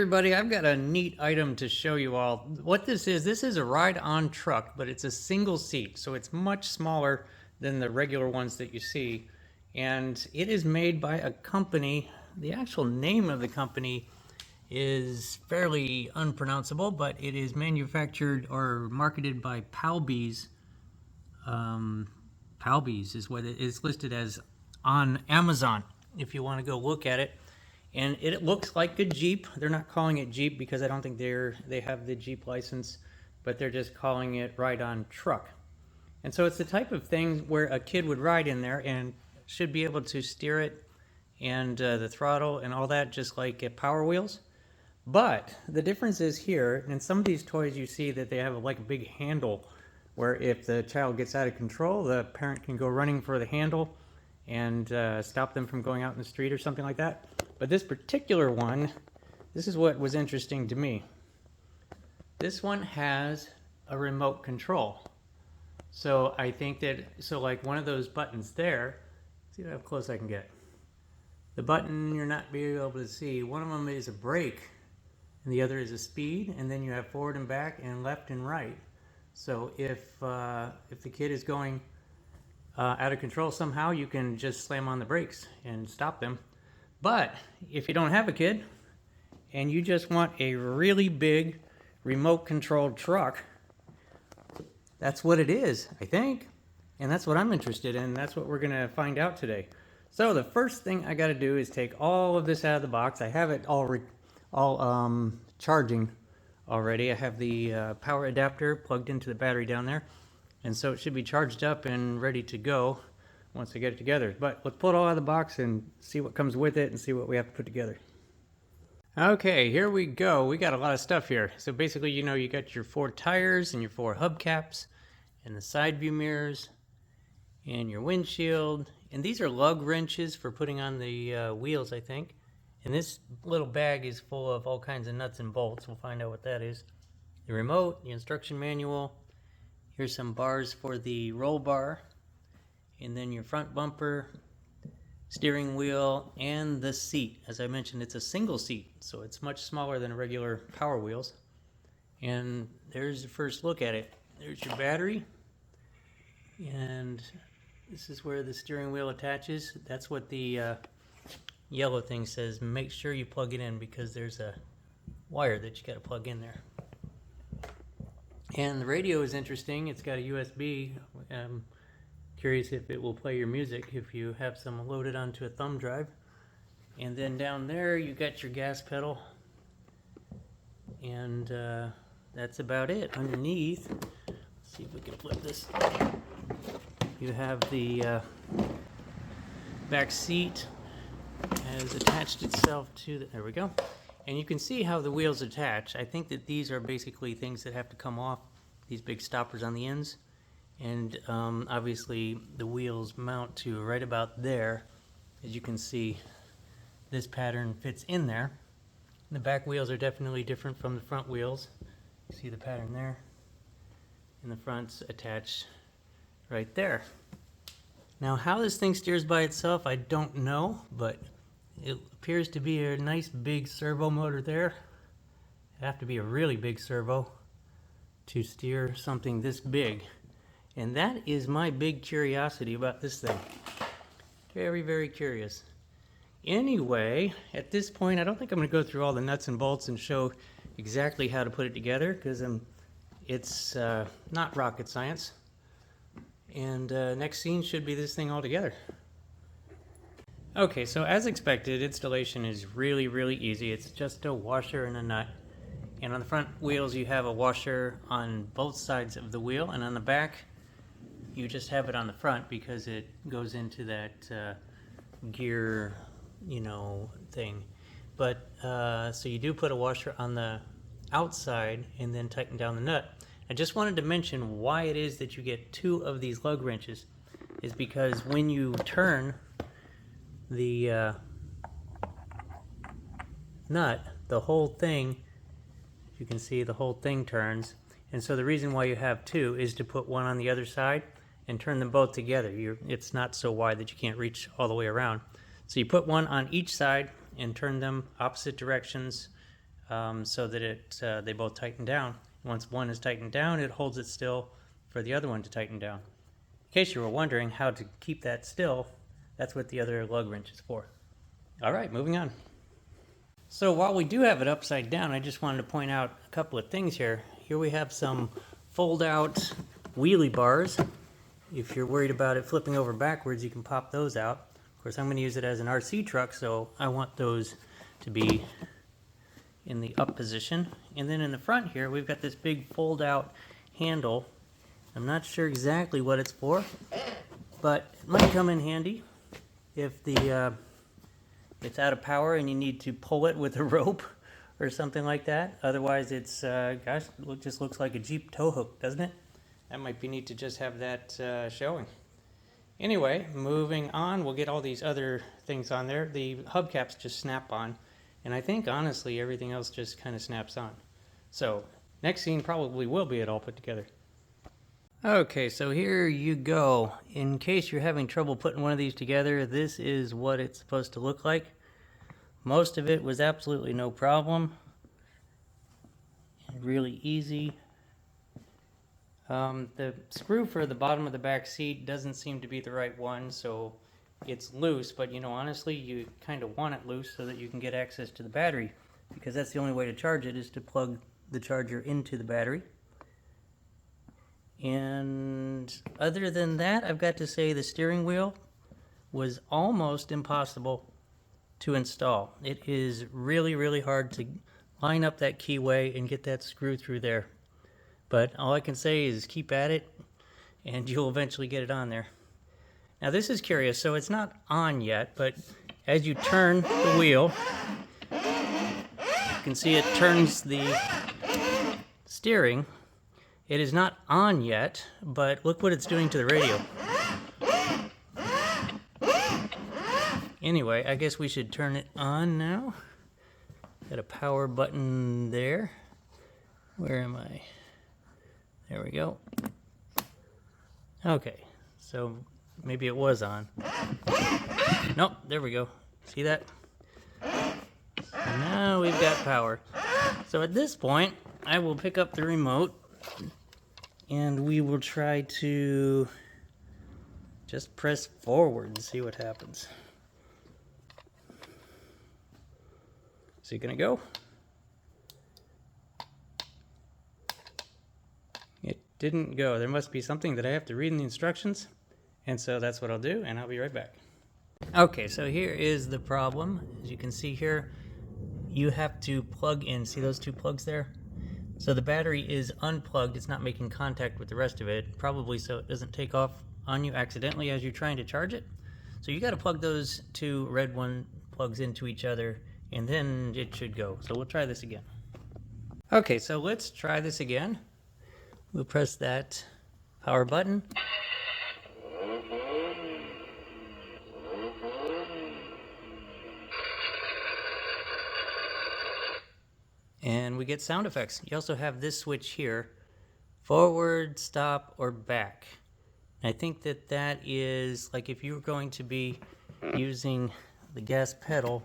everybody, I've got a neat item to show you all. What this is a ride-on truck, but it's a single seat, so it's much smaller than the regular ones that you see. And it is made by a company. The actual name of the company is fairly unpronounceable, but it is manufactured or marketed by Palby's. Palby's is what it is listed as on Amazon, if you want to go look at it. And it looks like a Jeep. They're not calling it Jeep because I don't think they have the Jeep license, but they're just calling it ride-on truck. And so it's the type of thing where a kid would ride in there and should be able to steer it and the throttle and all that, just like at Power Wheels. But the difference is here, in some of these toys you see that they have like a big handle where if the child gets out of control, the parent can go running for the handle and stop them from going out in the street or something like that. But this particular one, this is what was interesting to me. This one has a remote control. So I think that, like one of those buttons there, see how close I can get. The button you're not being able to see, one of them is a brake and the other is a speed, and then you have forward and back and left and right. So if the kid is going out of control somehow, you can just slam on the brakes and stop them. But if you don't have a kid and you just want a really big remote controlled truck, that's what it is, I think. And that's what I'm interested in. That's what we're gonna find out today. So the first thing I gotta do is take all of this out of the box. I have it all charging already. I have the power adapter plugged into the battery down there. And so it should be charged up and ready to go once I get it together. But let's pull it all out of the box and see what comes with it and see what we have to put together. Okay, here we go. We got a lot of stuff here. So basically, you know, you got your 4 tires and your 4 hubcaps and the side view mirrors and your windshield. And these are lug wrenches for putting on the wheels, I think. And this little bag is full of all kinds of nuts and bolts. We'll find out what that is. The remote, the instruction manual. Here's some bars for the roll bar. And then your front bumper, steering wheel, and the seat. As I mentioned, it's a single seat, so it's much smaller than regular Power Wheels. And there's the first look at it. There's your battery, and this is where the steering wheel attaches. That's what the yellow thing says. Make sure you plug it in because there's a wire that you got to plug in there. And the radio is interesting. It's got a USB. Curious if it will play your music if you have some loaded onto a thumb drive. And then down there you got your gas pedal, and that's about it. Underneath, let's see if we can flip this, you have the back seat has attached itself to there we go, and you can see how the wheels attach. I think that these are basically things that have to come off, these big stoppers on the ends. And obviously the wheels mount to right about there. As you can see, this pattern fits in there. And the back wheels are definitely different from the front wheels. You see the pattern there? And the front's attached right there. Now how this thing steers by itself, I don't know, but it appears to be a nice big servo motor there. It'd have to be a really big servo to steer something this big. And that is my big curiosity about this thing. Very, very curious. Anyway, at this point, I don't think I'm going to go through all the nuts and bolts and show exactly how to put it together, because it's not rocket science. And next scene should be this thing all together. Okay, so as expected, installation is really, really easy. It's just a washer and a nut. And on the front wheels, you have a washer on both sides of the wheel, and on the back, you just have it on the front because it goes into that gear, you know, thing. But so you do put a washer on the outside and then tighten down the nut. I just wanted to mention why it is that you get 2 of these lug wrenches is because when you turn the nut, the whole thing, you can see the whole thing turns. And so the reason why you have 2 is to put one on the other side and turn them both together. It's not so wide that you can't reach all the way around. So you put one on each side and turn them opposite directions so that they both tighten down. Once one is tightened down, it holds it still for the other one to tighten down. In case you were wondering how to keep that still, that's what the other lug wrench is for. All right, moving on. So while we do have it upside down, I just wanted to point out a couple of things here. Here we have some fold-out wheelie bars. If you're worried about it flipping over backwards, you can pop those out. Of course, I'm going to use it as an RC truck, so I want those to be in the up position. And then in the front here, we've got this big fold-out handle. I'm not sure exactly what it's for, but it might come in handy if it's out of power and you need to pull it with a rope or something like that. Otherwise, it's, gosh, it just looks like a Jeep tow hook, doesn't it? That might be neat to just have that showing. Anyway, moving on, we'll get all these other things on there. The hubcaps just snap on, and I think, honestly, everything else just kind of snaps on. So, next scene probably will be it all put together. Okay, so here you go. In case you're having trouble putting one of these together, this is what it's supposed to look like. Most of it was absolutely no problem. Really easy. The screw for the bottom of the back seat doesn't seem to be the right one, so it's loose, but you know, honestly, you kind of want it loose so that you can get access to the battery, because that's the only way to charge it, is to plug the charger into the battery. And other than that, I've got to say the steering wheel was almost impossible to install. It is really, really hard to line up that keyway and get that screw through there. But all I can say is keep at it, and you'll eventually get it on there. Now this is curious, so it's not on yet, but as you turn the wheel, you can see it turns the steering. It is not on yet, but look what it's doing to the radio. Anyway, I guess we should turn it on now. Got a power button there. Where am I? There we go. Okay, so maybe it was on. Nope, there we go. See that? Now we've got power. So at this point, I will pick up the remote and we will try to just press forward and see what happens. Is it gonna go? It didn't go. There must be something that I have to read in the instructions, and so that's what I'll do, and I'll be right back. Okay, so here is the problem. As you can see here, you have to plug in. See those two plugs there? So the battery is unplugged. It's not making contact with the rest of it, probably so it doesn't take off on you accidentally as you're trying to charge it. So you got to plug those two red one plugs into each other, and then it should go. So we'll try this again. Okay, so let's try this again. We'll press that power button. And we get sound effects. You also have this switch here, forward, stop, or back. I think that that is, like if you were going to be using the gas pedal,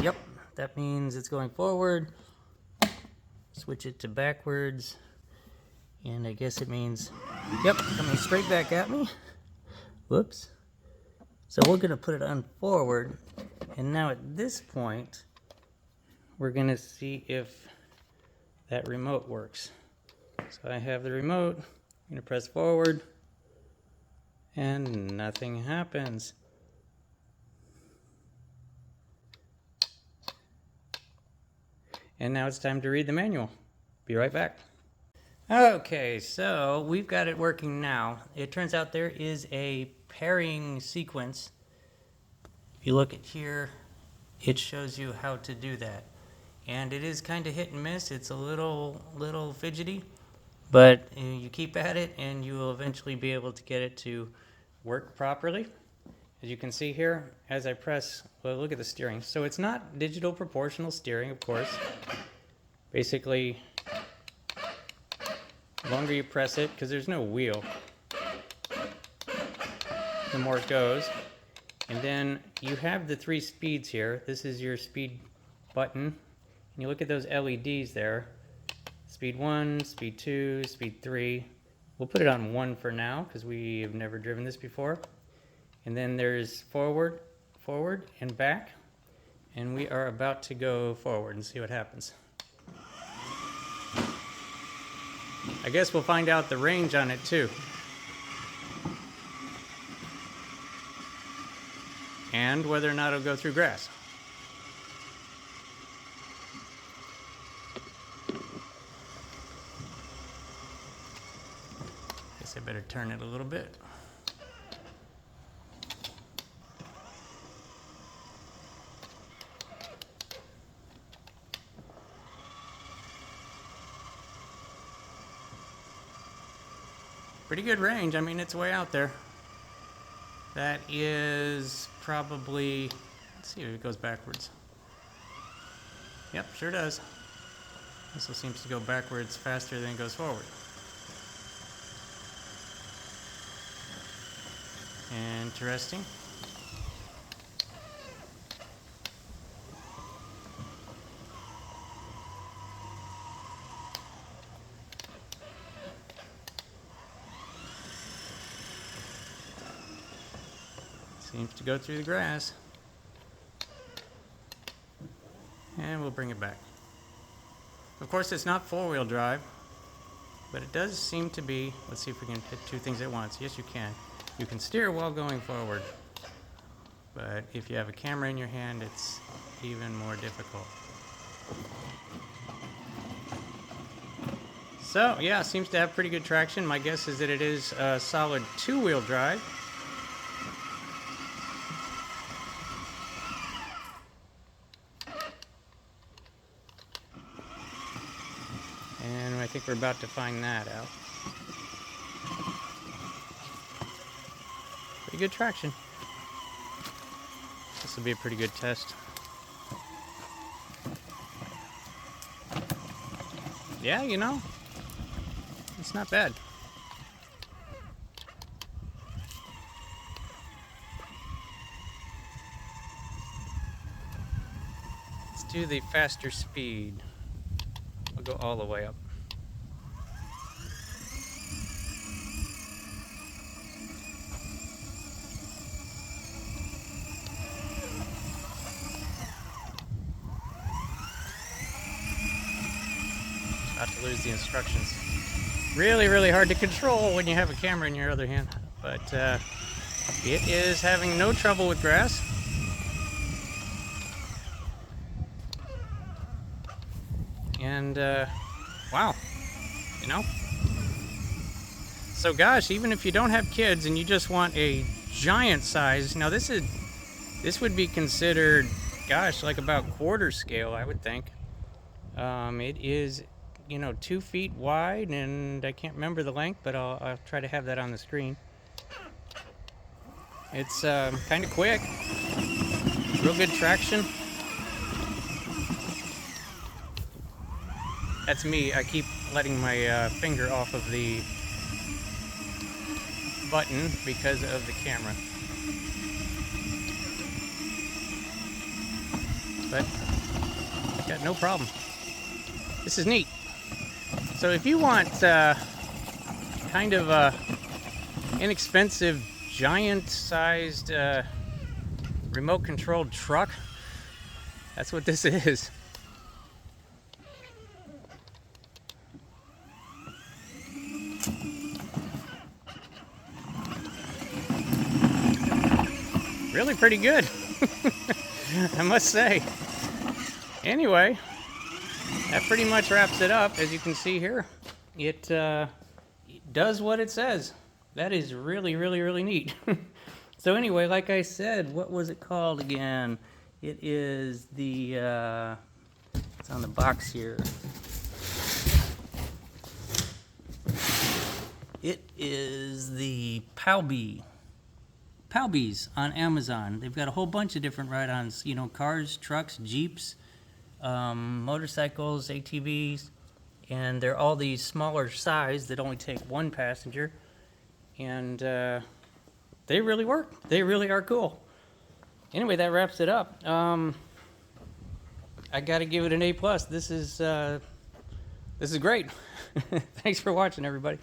yep, that means it's going forward. Switch it to backwards, and I guess it means, yep, coming straight back at me. Whoops. So we're gonna put it on forward, and now at this point, we're gonna see if that remote works. So I have the remote, I'm gonna press forward, and nothing happens. And now it's time to read the manual. Be right back. Okay, so we've got it working now. It turns out there is a pairing sequence. If you look at here, it shows you how to do that. And it is kind of hit and miss. It's a little fidgety, but you keep at it and you will eventually be able to get it to work properly. As you can see here, as I press, well, look at the steering. So it's not digital proportional steering, of course. Basically, the longer you press it, because there's no wheel, the more it goes. And then you have the 3 speeds here. This is your speed button, and you look at those LEDs there, speed 1, speed 2, speed 3. We'll put it on 1 for now because we have never driven this before. And then there's forward, forward, and back. And we are about to go forward and see what happens. I guess we'll find out the range on it too. And whether or not it'll go through grass. Guess I better turn it a little bit. Pretty good range. I mean, it's way out there. That is probably, let's see if it goes backwards. Yep, sure does. This one seems to go backwards faster than it goes forward. Interesting. Seems to go through the grass. And we'll bring it back. Of course, it's not four-wheel drive, but it does seem to be, let's see if we can hit two things at once. Yes, you can. You can steer while going forward, but if you have a camera in your hand, it's even more difficult. So, yeah, seems to have pretty good traction. My guess is that it is a solid two-wheel drive. And I think we're about to find that out. Pretty good traction. This will be a pretty good test. Yeah, you know, it's not bad. Let's do the faster speed. We'll go all the way up. About to lose the instructions. Really, really hard to control when you have a camera in your other hand. But it is having no trouble with grass. And wow, you know. So gosh, even if you don't have kids and you just want a giant size, now this would be considered, gosh, like about quarter scale, I would think. It is, you know, 2 feet wide, and I can't remember the length, but I'll try to have that on the screen. It's kind of quick, real good traction. That's me. I keep letting my finger off of the button because of the camera. But got no problem. This is neat. So if you want kind of a inexpensive, giant-sized remote-controlled truck, that's what this is. Really pretty good, I must say. Anyway, that pretty much wraps it up. As you can see here, it does what it says. That is really, really, really neat. So anyway, like I said, what was it called again? It is the, it's on the box here. It is the Palby. Palby's on Amazon. They've got a whole bunch of different ride-ons, you know, cars, trucks, Jeeps, motorcycles, ATVs, and they're all these smaller size that only take one passenger, and they really work. They really are cool. Anyway, that wraps it up. I I got to give it an A+. This is great. Thanks for watching, everybody.